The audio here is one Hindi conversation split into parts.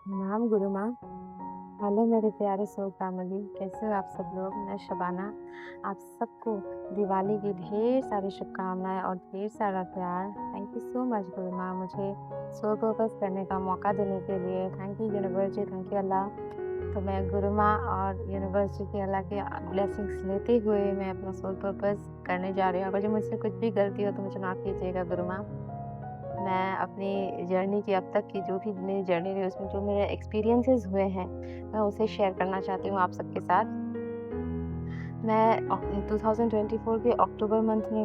नाम गुरु माँ। हेलो मेरे प्यारे सोल फैमिली, कैसे हो आप सब लोग? मैं शबाना। आप सबको दिवाली की ढेर सारी शुभकामनाएँ और ढेर सारा प्यार। Thank you so much Guru माँ, मुझे सोल पर्पस करने का मौका देने के लिए। Thank you universe ji, thank you Allah. तो मैं गुरु माँ और यूनिवर्स जी के अल्लाह के ब्लेसिंग्स लेते हुए मैं अपना सोल पर्पस करने जा रही हूँ। अगर जो मुझसे कुछ भी गलती हो तो मुझे माफ़ कीजिएगा गुरु माँ। मैं अपनी जर्नी की अब तक की जो भी मेरी जर्नी रही उसमें जो मेरे एक्सपीरियंसेस हुए हैं, मैं उसे शेयर करना चाहती हूँ आप सबके साथ। मैं 2024 के अक्टूबर मंथ में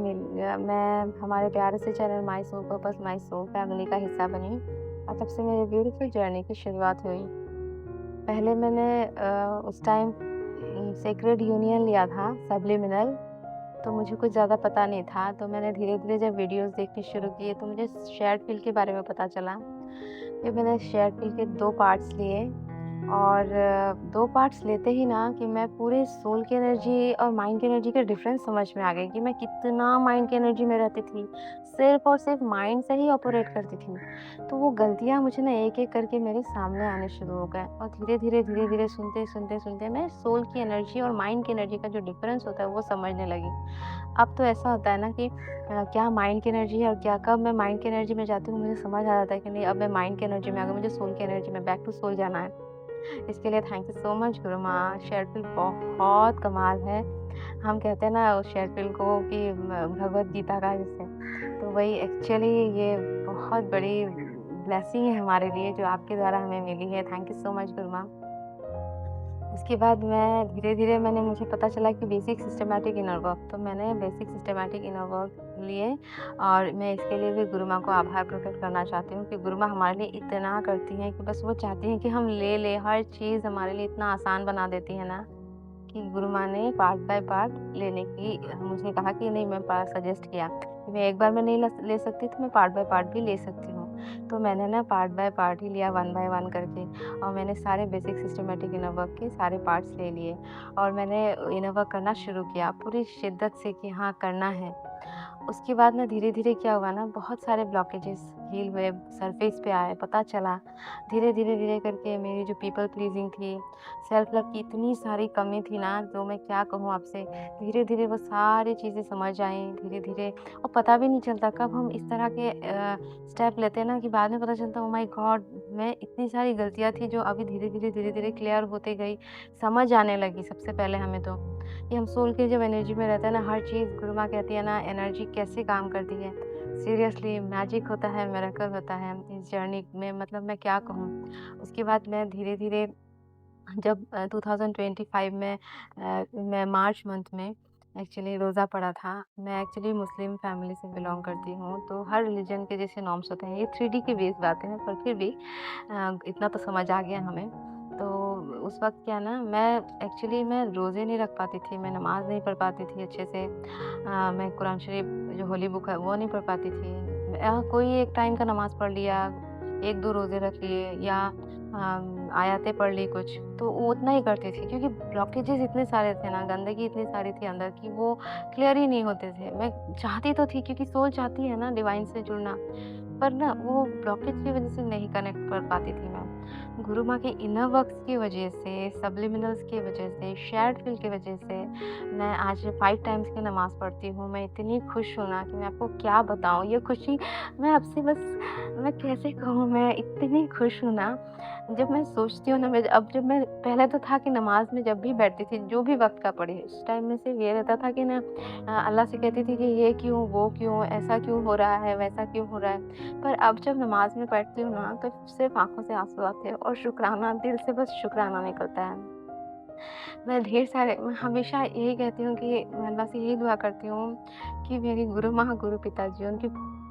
मैं हमारे प्यारे से channel my soul purpose my soul family का हिस्सा बनी और तब से मेरी ब्यूटीफुल जर्नी की शुरुआत हुई। पहले मैंने उस टाइम सेक्रेड यूनियन लिया था, सब्लिमिनल। तो मुझे कुछ ज़्यादा पता नहीं था, तो मैंने धीरे-धीरे जब वीडियोज़ देखने शुरू किए तो मुझे शेयर्ड फील के बारे में पता चला। फिर मैंने शेयर्ड फील के 2 पार्ट्स लिए और 2 पार्ट्स लेते ही ना कि मैं पूरे सोल की एनर्जी और माइंड की एनर्जी का डिफ़रेंस समझ में आ गई कि मैं कितना माइंड की एनर्जी में रहती थी। सिर्फ़ और सिर्फ़ माइंड से ही ऑपरेट करती थी। तो वो गलतियाँ मुझे ना एक-एक करके मेरे सामने आने शुरू हो गए और धीरे-धीरे सुनते मैं सोल की एनर्जी और माइंड की एनर्जी का जो डिफ़रेंस होता है वो समझने लगी। अब तो ऐसा होता है ना कि क्या माइंड की एनर्जी है और क्या कब मैं माइंड की एनर्जी में जाती हूँ मुझे समझ आ जाता है कि नहीं अब मैं माइंड की एनर्जी में आ गई, मुझे सोल की एनर्जी में बैक टू सोल जाना है। इसके लिए thank you so much Guru माँ। शेयरफिल बहुत कमाल है। हम कहते हैं ना उस शेयरफिल को कि भगवत गीता का हिस्सा, तो वही एक्चुअली ये बहुत बड़ी ब्लेसिंग है हमारे लिए जो आपके द्वारा हमें मिली है। Thank you so much Guru माँ। उसके बाद मैं धीरे-धीरे मुझे पता चला कि बेसिक सिस्टमैटिक इनर वर्क, तो मैंने बेसिक सिस्टमैटिक इनर वर्क लिए और मैं इसके लिए भी गुरु माँ को आभार प्रकट करना चाहती हूँ कि गुरु माँ हमारे लिए इतना करती हैं कि बस वो चाहती हैं कि हम ले लें, हर चीज़ हमारे लिए इतना आसान बना देती है ना कि गुरु माँ ने पार्ट बाय पार्ट लेने की मुझे कहा कि नहीं मैं सजेस्ट किया कि मैं एक बार में नहीं ले सकती तो मैं पार्ट बाय पार्ट भी ले सकती हूँ। तो मैंने ना पार्ट बाय पार्ट ही लिया 1 बाय 1 करके और मैंने सारे बेसिक सिस्टमैटिक इनर वर्क के सारे पार्ट्स ले लिए और मैंने इनर वर्क करना शुरू किया पूरी शिद्दत से कि हाँ करना है। उसके बाद ना धीरे-धीरे क्या हुआ ना बहुत सारे ब्लॉकेजेस हील हुए, सरफेस पे आए, पता चला। धीरे करके मेरी जो पीपल प्लीज़िंग थी, सेल्फ लव की इतनी सारी कमी थी ना जो मैं क्या कहूँ आपसे। धीरे-धीरे वो सारी चीज़ें समझ आईं, धीरे-धीरे और पता भी नहीं चलता कब हम इस तरह के स्टेप लेते हैं ना कि बाद में पता चलता है ओह माय गॉड! मैं इतनी सारी गलतियाँ थी जो अभी धीरे-धीरे क्लियर होते गई, समझ आने लगी सबसे पहले हमें तो। कि हम सोल की जब एनर्जी में रहते हैं ना हर चीज़ गुरु माँ कहती है ना एनर्जी कैसे काम करती है। सीरियसली मैजिक होता है, मिरेकल होता है इस जर्नी में मतलब मैं क्या कहूँ। उसके बाद मैं धीरे-धीरे जब 2025 में मैं मार्च मंथ में एक्चुअली रोज़ा पड़ा था। मैं एक्चुअली मुस्लिम फैमिली से बिलॉन्ग करती हूँ, तो हर रिलीजन के जैसे नॉर्म्स होते हैं, ये 3D की बेस बातें हैं पर फिर भी इतना तो समझ आ गया हमें। तो उस वक़्त क्या ना मैं रोज़े नहीं रख पाती थी, मैं नमाज़ नहीं पढ़ पाती थी अच्छे से। मैं कुरान शरीफ जो होली बुक है वो नहीं पढ़ पाती थी। कोई एक टाइम का नमाज़ पढ़ लिया, 1-2 रोज़े रख लिए या आयतें पढ़ ली कुछ, तो वो उतना ही करती थी क्योंकि ब्लॉकेजेस इतने सारे थे ना, गंदगी इतनी सारी थी अंदर कि वो क्लियर ही नहीं होते थे। मैं चाहती तो थी क्योंकि सोल चाहती है ना डिवाइन से जुड़ना, पर ना वो ब्लॉकेज की वज़ह से नहीं कनेक्ट कर पाती थी मैं। गुरु माँ के इनर वर्क्स की वज़ह से, सब्लिमिनल्स की वज़ह से, शेयर्ड फील की वज़ह से मैं आज 5 टाइम्स की नमाज़ पढ़ती हूँ। मैं इतनी खुश हूँ ना कि मैं आपको क्या बताऊँ, ये खुशी मैं आपसे बस मैं कैसे कहूँ, मैं इतनी खुश हूँ ना, जब मैं सोचती हूँ ना जब मैं पहले तो था कि नमाज़ में जब भी बैठती थी, जो भी वक़्त का पढ़े, उस टाइम में सिर्फ़ ये रहता था कि ना अल्लाह से कहती थी कि ये क्यों, वो क्यों, ऐसा क्यों हो रहा है, वैसा क्यों हो रहा है। पर अब जब नमाज़ में बैठती हूँ ना, तो सिर्फ़ आँखों से आँसू आते हैं और शुक्राना दिल से बस शुक्राना निकलता है। मैं हमेशा यही कहती हूँ कि मैं अल्लाह से यही दुआ करती हूँ कि मेरी गुरु माँ, गुरु पिताजी, उनकी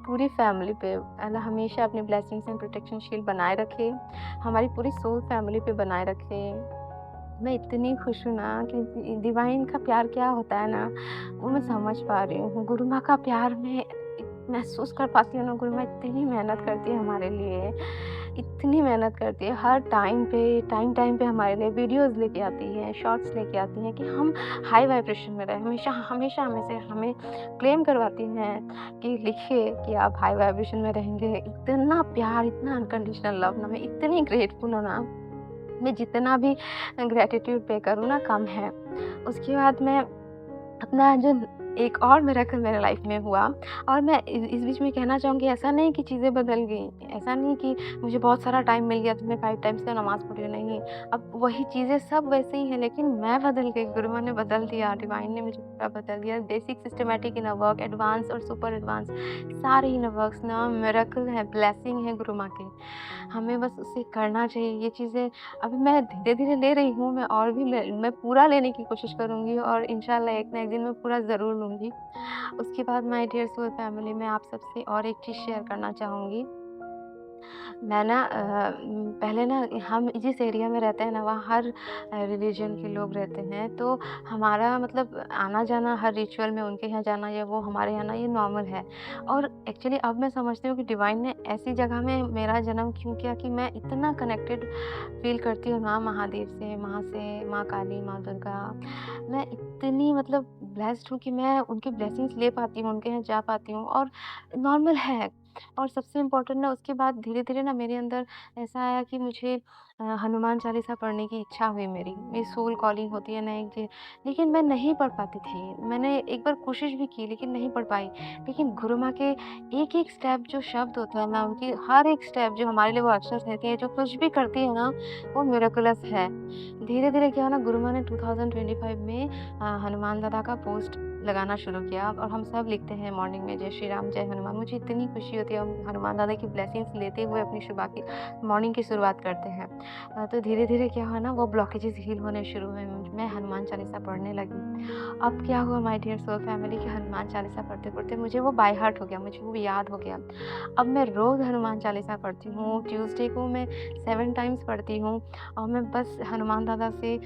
पूरी फैमिली पे अल्लाह हमेशा अपनी ब्लेसिंग्स एंड प्रोटेक्शन शील्ड बनाए रखे, हमारी पूरी सोल फैमिली पे बनाए रखे। मैं इतनी खुश हूँ ना कि डिवाइन का प्यार क्या होता है ना, वो मैं समझ पा रही हूँ। गुरु माँ का प्यार मैं महसूस कर पाती हूँ ना, गुरु माँ इतनी मेहनत करती है हमारे लिए। इतनी मेहनत करती है, हर टाइम पे हमारे लिए वीडियोज़ लेके आती है, शॉर्ट्स लेके आती हैं कि हम हाई वाइब्रेशन में रहें। हमेशा हमेशा हमें से हमें क्लेम करवाती हैं कि लिखिए कि आप हाई वाइब्रेशन में रहेंगे। इतना प्यार, इतना अनकंडीशनल लव ना, मैं इतनी ग्रेटफुल हूँ ना, मैं जितना भी ग्रैटिट्यूड पे करूँ ना कम है। उसके बाद मैं अपना जो एक और मिरेकल मेरे लाइफ में हुआ, और मैं इस बीच में कहना चाहूँगी, ऐसा नहीं कि चीज़ें बदल गई, ऐसा नहीं कि मुझे बहुत सारा टाइम मिल गया तो मैं 5 टाइम्स का नमाज़ पढ़ी, नहीं। अब वही चीज़ें सब वैसे ही हैं, लेकिन मैं बदल गई, गुरु माँ ने बदल दिया, डिवाइन ने मुझे पूरा बदल दिया। Basic, systematic inner work, advance और सुपर एडवांस, सारे इनर वर्क्स ना मिरेकल है, ब्लेसिंग है गुरु माँ की। हमें बस उसे करना चाहिए। ये चीज़ें अभी मैं धीरे-धीरे ले रही हूँ, मैं और भी मैं पूरा लेने की कोशिश करूँगी, और इंशाल्लाह एक ना एक दिन मैं पूरा ज़रूर लूँगी। उसके बाद माय डियर सोल फैमिली, मैं आप सबसे और एक चीज़ शेयर करना चाहूँगी। मैं ना पहले ना, हम जिस एरिया में रहते हैं ना, वहाँ हर रिलीजन के लोग रहते हैं, तो हमारा मतलब आना-जाना हर रिचुअल में उनके यहाँ जाना या वो हमारे यहाँ आना, ये नॉर्मल है। और एक्चुअली अब मैं समझती हूँ कि डिवाइन ने ऐसी जगह में मेरा जन्म क्यों किया कि मैं इतना कनेक्टेड फ़ील करती हूँ ना महादेव से, माँ काली, माँ दुर्गा। मैं इतनी मतलब ब्लेस्ड हूँ कि मैं उनकी ब्लेसिंग्स ले पाती हूँ, उनके यहाँ जा पाती हूँ, और नॉर्मल है। और सबसे इम्पोर्टेंट ना, उसके बाद धीरे-धीरे ना मेरे अंदर ऐसा आया कि मुझे हनुमान चालीसा पढ़ने की इच्छा हुई मेरी सोल कॉलिंग होती है ना एक जी, लेकिन मैं नहीं पढ़ पाती थी। मैंने एक बार कोशिश भी की लेकिन नहीं पढ़ पाई। लेकिन गुरु माँ के एक-एक स्टेप जो शब्द होता है ना, उनकी हर एक स्टेप जो हमारे लिए वो अक्षर रहती है, जो कुछ भी करती है ना, वो मिरेकुलस है। धीरे-धीरे क्या हुआ ना, गुरु माँ ने 2025 में हनुमान दादा का पोस्ट लगाना शुरू किया, और हम सब लिखते हैं मॉर्निंग में, जय श्री राम, जय हनुमान। मुझे इतनी खुशी होती है, हम हनुमान दादा की ब्लेसिंग्स लेते हुए अपनी सुबह की मॉर्निंग की शुरुआत करते हैं। तो धीरे-धीरे क्या हुआ ना, वो ब्लॉकेजेस हील होने शुरू हुए। मैं हनुमान चालीसा पढ़ने लगी। अब क्या हुआ माय डियर सोल फैमिली, कि हनुमान चालीसा पढ़ते-पढ़ते मुझे वो बाय हार्ट हो गया, मुझे वो याद हो गया। अब मैं रोज़ हनुमान चालीसा पढ़ती हूँ, ट्यूसडे को मैं 7 टाइम्स पढ़ती हूँ, और मैं बस हनुमान दादा से,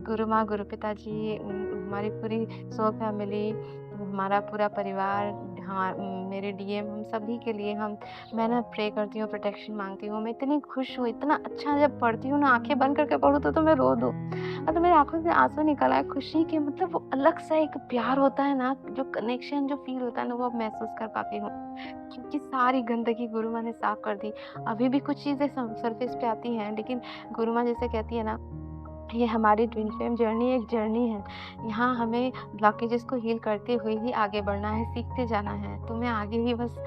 गुरु माँ, गुरु पिताजी, हमारी पूरी सोल फैमिली, हमारा पूरा परिवार, मेरे डीएम, हम सभी के लिए मैं ना प्रे करती हूँ, प्रोटेक्शन माँगती हूँ। मैं इतनी खुश हूँ, इतना अच्छा जब पढ़ती हूँ ना, आँखें बंद करके पढ़ूँ तो मैं रो दूँ। मतलब मेरी आँखों से आँसू निकल आए खुशी के, मतलब वो अलग सा एक प्यार होता है ना, जो कनेक्शन, जो फ़ील होता है ना, वो अब महसूस कर पाती हूँ। क्योंकि सारी गंदगी गुरु माँ ने साफ़ कर दी। अभी भी कुछ चीज़ें सरफेस पे आती हैं, लेकिन गुरु माँ जैसे कहती है ना, ये हमारी ट्विन फ्लेम जर्नी एक जर्नी है। यहाँ हमें ब्लॉकेजेस को हील करते हुए ही आगे बढ़ना है, सीखते जाना है। तो मैं आगे ही बस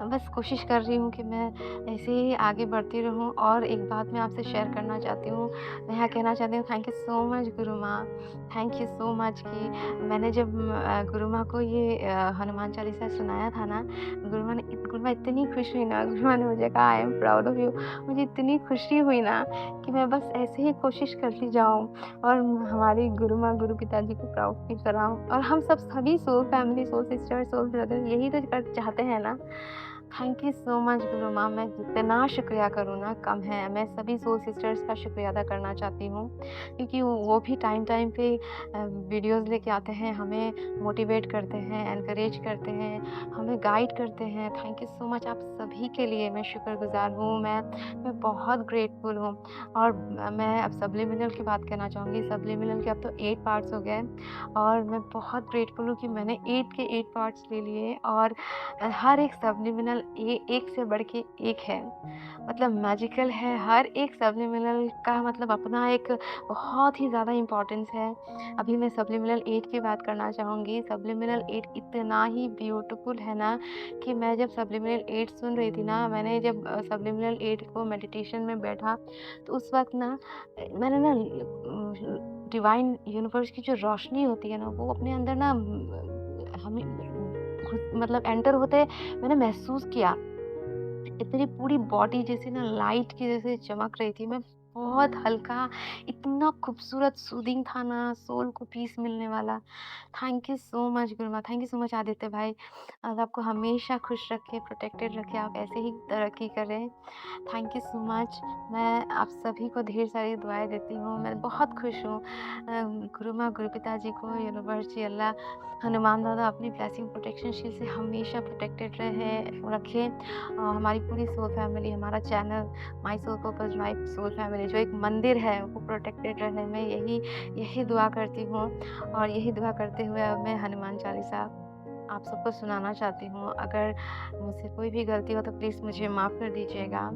बस कोशिश कर रही हूँ कि मैं ऐसे ही आगे बढ़ती रहूँ। और एक बात मैं आपसे शेयर करना चाहती हूँ। मैं यहाँ कहना चाहती हूँ, thank you so much Guru माँ। थैंक यू सो मच कि मैंने जब गुरु माँ को ये हनुमान चालीसा सुनाया था ना, गुरु माँ इतनी खुश हुई ना, गुरु माँ ने मुझे कहा I am proud of you. मुझे इतनी खुशी हुई ना कि मैं बस ऐसे ही कोशिश करती जाऊँ, और हमारी गुरु माँ, गुरु पिताजी को प्राउड फील कराऊँ, और हम सभी soul family, soul sister, soul brother यही तो कर चाहते हैं ना। Thank you so much Guru माँ। मैं जितना शुक्रिया करूँ ना कम है। मैं सभी सोल सिस्टर्स का शुक्रिया अदा करना चाहती हूँ, क्योंकि वो भी टाइम पे वीडियोज़ लेके आते हैं, हमें मोटिवेट करते हैं, एनकरेज करते हैं, हमें गाइड करते हैं। थैंक यू सो मच आप सभी के लिए मैं शुक्रगुज़ार हूँ। मैं बहुत ग्रेटफुल हूँ। और मैं अब सबलिमिनल की बात करना चाहूँगी। सबलिमिनल के अब तो 8 पार्ट्स हो गए, और मैं बहुत ग्रेटफुल हूँ कि मैंने 8 के 8 पार्ट्स ले लिए, और हर एक सबलिमिनल एक से बढ़ के एक है, मतलब मैजिकल है। हर एक सबलिमिनल का मतलब अपना एक बहुत ही ज़्यादा इम्पोर्टेंस है। अभी मैं सबलिमिनल 8 की बात करना चाहूँगी। सबलिमिनल 8 इतना ही ब्यूटीफुल है ना, कि मैं जब सबलिमिनल 8 सुन रही थी ना, मैंने जब सबलिमिनल 8 को मेडिटेशन में बैठा, तो उस वक़्त ना मैंने ना डिवाइन यूनिवर्स की जो रोशनी होती है ना, वो अपने अंदर ना हमें घुस मतलब एंटर होते मैंने महसूस किया। इतनी पूरी बॉडी जैसे ना लाइट की जैसे चमक रही थी। मैं बहुत हल्का, इतना खूबसूरत सूदिंग था ना, सोल को पीस मिलने वाला। Thank you so much Guruma, thank you so much Aditya भाई। आपको हमेशा खुश रखे, प्रोटेक्टेड रखे, आप ऐसे ही तरक्की करें। Thank you so much. मैं आप सभी को ढेर सारी दुआएँ देती हूँ। मैं बहुत खुश हूँ। गुरु माँ, गुरु पिताजी को, यूनिवर्स जी, अल्लाह हनुमान दादा अपनी ब्लेसिंग प्रोटेक्शन शील्ड से हमेशा प्रोटेक्टेड रखें। हमारी पूरी सोल फैमिली, हमारा channel my soul purpose my soul family जो एक मंदिर है वो प्रोटेक्टेड रहे। मैं यही दुआ करती हूँ और यही दुआ करते हुए अब मैं हनुमान चालीसा आप सबको सुनाना चाहती हूँ। अगर मुझसे कोई भी गलती हो तो प्लीज़ मुझे माफ़ कर दीजिएगा।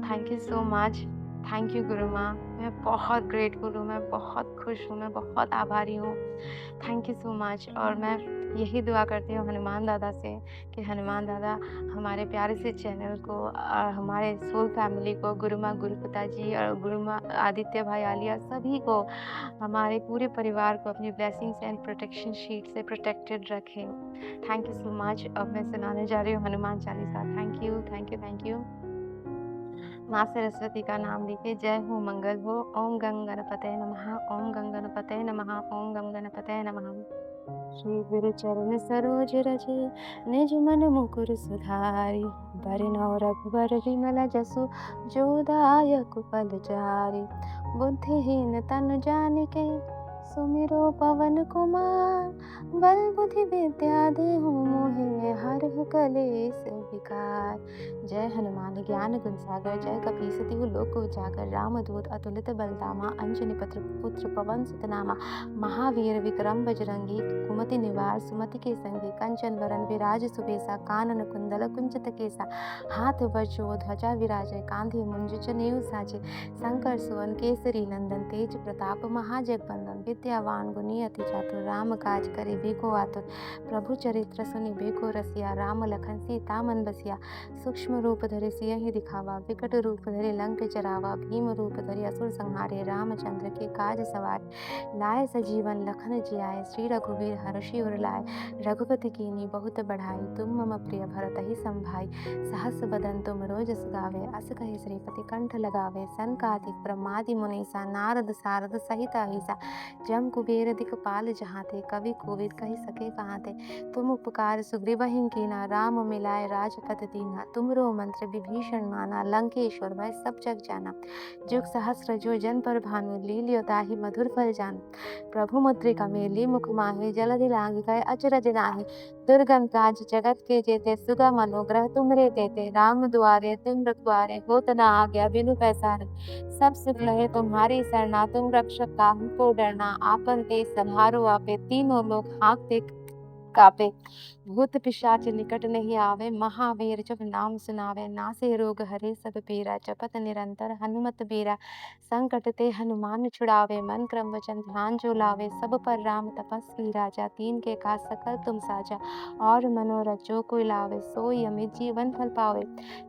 Thank you so much. Thank you गुरु माँ। मैं बहुत ग्रेटफुल हूँ, मैं बहुत खुश हूँ, मैं बहुत आभारी हूँ। Thank you so much. और मैं यही दुआ करती हूँ हनुमान दादा से कि हनुमान दादा हमारे प्यारे से चैनल को हमारे सोल फैमिली को, गुरु माँ गुरुपिता जी और गुरु माँ आदित्य भाई आलिया सभी को, हमारे पूरे परिवार को अपनी ब्लेसिंग्स एंड प्रोटेक्शन शीट से प्रोटेक्टेड रखें। Thank you so much. अब मैं सुनाने जा रही हूँ Hanuman Chalisa. Thank you, thank you, thank you. माँ सरस्वती का नाम लीजिए। जय हो, मंगल हो। ओम गंग गणपतये नमः, ओम गंग गणपतये नमः, ओम गंग गणपतये नमः। श्री गुरु चरण सरोज रज निज मन मुकुर सुधारी, बरनौ रघुबर विमल जसु जो दायक फल चारि। बुद्धिहीन तनु जानिके सुमिरो पवन कुमार, बल बुद्धि विद्या देहु मोहे हरहु कलेस विकार। जय हनुमान ज्ञान गुण सागर, जय कपीस तिहु लोक उजागर। रामदूत अतुलित बलधामा, अंजनी पुत्र पवन सुत नामा। महावीर विक्रम बजरंगी, कुमति निवार सुमति के संगी। कंचन वरन विराज सुबेसा, कानन कुंडल कुंचित केसा। हाथ वज्र ध्वजा विराजय, कांधे मुंज जनेऊ साजे। शंकर सुवन केसरी नंदन, तेज प्रताप महाजगवंदन। विद्यावान गुणी अति चातुर, राम काज करे बेको आतुर। प्रभु चरित्र सुनि बेको रसिया, राम लखन सीता मन बसिया। सूक्ष्म रूप धरि सियहि दिखावा, विकट रूप धरि लंक जरावा। भीम रूप धरि असुर संहारे, रामचंद्र के काज सवारे। लाए सजीवन लखन जियाए, श्री रघुवीर हर्षि उर लाए। रघुपति कीन्ही बहुत बढ़ाई, तुम मम प्रिय भरतहि संभाई। सहस बदन तुम रोजस गावे, अस कहि श्रीपति कंठ लगावे। सनकादिक ब्रह्मादि मुनीसा, नारद सारद सहित अहिसा। जम कुबेर दिखपाल जहाते, कवि कोविद कहि सके कहाते। तुम उपकार सुग्रीवहि कीन्हा, राम मिलाए राजपद दीन्हा। तुमरो मंत्र विभीषण माना, लंकेश्वर भय सब जग जाना। जुग सहस्र जो जन पर भानु, लील्यो ताहि मधुर फल जानु। प्रभु मुद्रिका मेली मुख माहि, जलधि लांघि गए अचरज नाहि। दुर्गम काज जगत के जेते, सुगम अनुग्रह तुमरे तेते। राम दुआरे तुम रखवारे, होत न आज्ञा बिनु पैसारे। सब सुख लहे तुम्हारी सरना, तुम रक्षक काहू को डरना। आपन तेज सम्हारो आपे, तीनों लोक हाँकते कापे। भूत पिशाच निकट नहीं आवे, महावीर जब नाम सुनावे। नासे रोग हरे सब पीरा, जपत निरंतर हनुमत बीरा। संकट ते हनुमान छुड़ावे, मन क्रम वचन ध्यान जो लावे। सब पर राम तपस्वी राजा, तीन के काज सकल तुम साजा। और मनोरथ जो कोई लावे, सोई अमित जीवन फल पावे।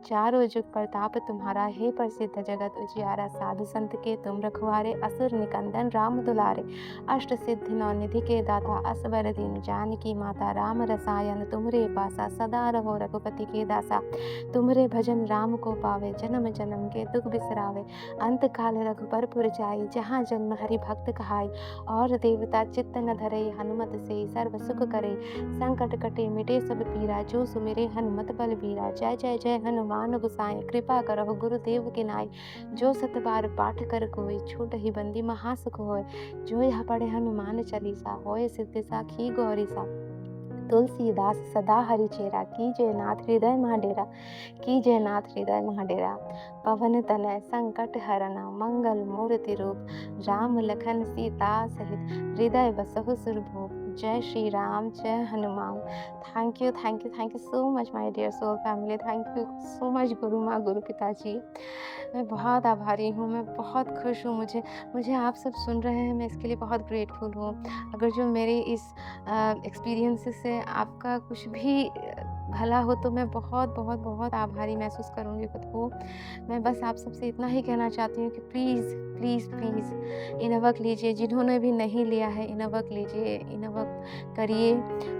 चारों जुग प्रताप तुम्हारा, हे प्रसिद्ध जगत उजियारा। साधु संत के तुम रखवारे, असुर निकंदन राम दुलारे। अष्ट सिद्धि नौ निधि के दाता, असबर दीन जानकी माता। राम रसायन तुमरे पासा, सदा रहो रघुपति के दासा। तुमरे भजन राम को पावे, जन्म जन्म के दुख बिसरावे। अंत काल रघुबर पुर जाई, जहाँ जन्म हरि भक्त कहाई। और देवता चित्त न धरे, हनुमत से सर्व सुख करे। संकट कटे मिटे सब पीरा, जो सुमिरे हनुमत बल बीरा। जय जय जय हनुमान गोसाई, कृपा करहु गुरुदेव की नाई। जो सत बार पाठ कर कोई, छूट ही बंदी महासुख होय। जो यह पढ़े हनुमान चालीसा, होय सिद्धि साखी गौरीसा। तुलसीदास सदा हरिचेरा, कीजय नाथ हृदय महाडेरा। कीजय नाथ हृदय महाडेरा। पवन तनय संकट हरना, मंगल मूर्ति रूप। राम लखन सीता सहित, हृदय बसहु सुरभूप। जय श्री राम, जय Hanuman. Thank you, thank you, thank you so much my dear soul family. Thank you so much Guru Maa गुरु पिताजी। मैं बहुत आभारी हूँ, मैं बहुत खुश हूँ। मुझे आप सब सुन रहे हैं, मैं इसके लिए बहुत ग्रेटफुल हूँ। अगर जो मेरे इस एक्सपीरियंसेस से आपका कुछ भी भला हो तो मैं बहुत बहुत बहुत आभारी महसूस करूँगी खुद को। मैं बस आप सबसे इतना ही कहना चाहती हूँ कि प्लीज़ प्लीज़ प्लीज़ इनवक लीजिए। जिन्होंने भी नहीं लिया है इनवक लीजिए, इनवक करिए,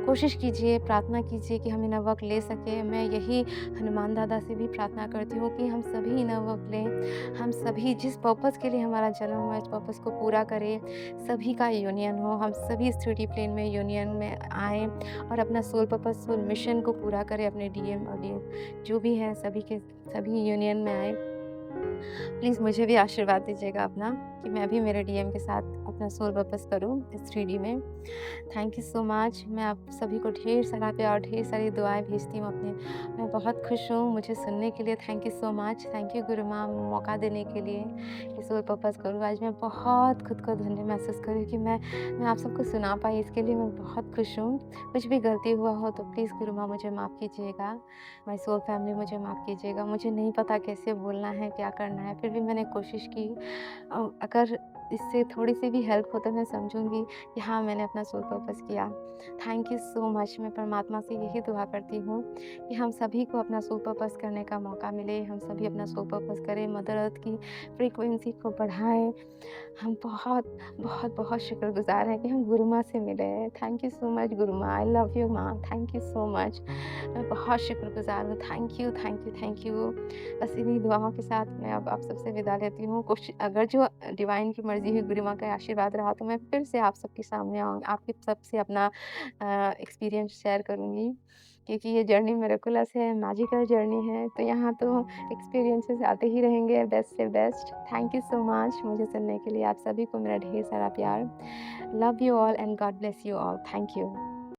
कोशिश कीजिए, प्रार्थना कीजिए कि हम इनवक ले सकें। मैं यही हनुमान दादा से भी प्रार्थना करती हूँ कि हम सभी इनवक लें। हम सभी जिस पर्पज़ के लिए हमारा जन्म हुआ इस पर्पज़ को पूरा करें। सभी का यूनियन हो, हम सभी इस 3D प्लेन में यूनियन में आएँ और अपना सोल पर्पज़ सोल मिशन को पूरा करें। अपने DM और DM जो भी हैं सभी के सभी यूनियन में आए। प्लीज़ मुझे भी आशीर्वाद दीजिएगा अपना कि मैं भी मेरे डीएम के साथ अपना सोल पर्पस करूँ इस 3D में। Thank you so much. मैं आप सभी को ढेर सारा प्यार, ढेर सारी दुआएँ भेजती हूँ अपने। मैं बहुत खुश हूँ मुझे सुनने के लिए। Thank you so much. Thank you गुरु माँ मौका देने के लिए कि सोल पर्पस करूँ। आज मैं बहुत खुद को धन्य महसूस कर रही हूँ कि मैं आप सबको सुना पाई, इसके लिए मैं बहुत खुश हूँ। कुछ भी गलती हुआ हो तो प्लीज़ गुरु माँ मुझे माफ़ कीजिएगा। माय सोल फैमिली मुझे माफ़ कीजिएगा। मुझे नहीं पता कैसे बोलना है, क्या करना है, फिर भी मैंने कोशिश की। अगर इससे थोड़ी-सी भी हेल्प हो तो मैं समझूँगी कि हाँ, मैंने अपना सोल पर्पस किया। Thank you so much. मैं परमात्मा से यही दुआ करती हूँ कि हम सभी को अपना सोल पर्पस करने का मौका मिले, हम सभी अपना सोल पर्पस करें, मदर अर्थ की फ्रीक्वेंसी को बढ़ाएँ। हम बहुत, बहुत, बहुत शुक्रगुज़ार हैं कि हम गुरु माँ से मिले हैं। Thank you so much Guru माँ। आई लव यू माँ। Thank you so much. मैं बहुत शुक्रगुज़ार हूँ। Thank you, thank you, thank you. बस इन्हीं दुआओं के साथ मैं अब आप सबसे विदा लेती हूँ। कुछ अगर जो डिवाइन की मर्ज़ी हुई, गुरु माँ का आशीर्वाद रहा तो मैं फिर से आप सबके सामने आपके सबसे अपना एक्सपीरियंस शेयर करूँगी। क्योंकि ये जर्नी मिरेकुलस है, मैजिकल जर्नी है, तो यहाँ तो एक्सपीरियंसेस आते ही रहेंगे बेस्ट से best. Thank you so much मुझे सुनने के लिए। आप सभी को मेरा ढेर सारा प्यार। Love you all and God bless you all. Thank you.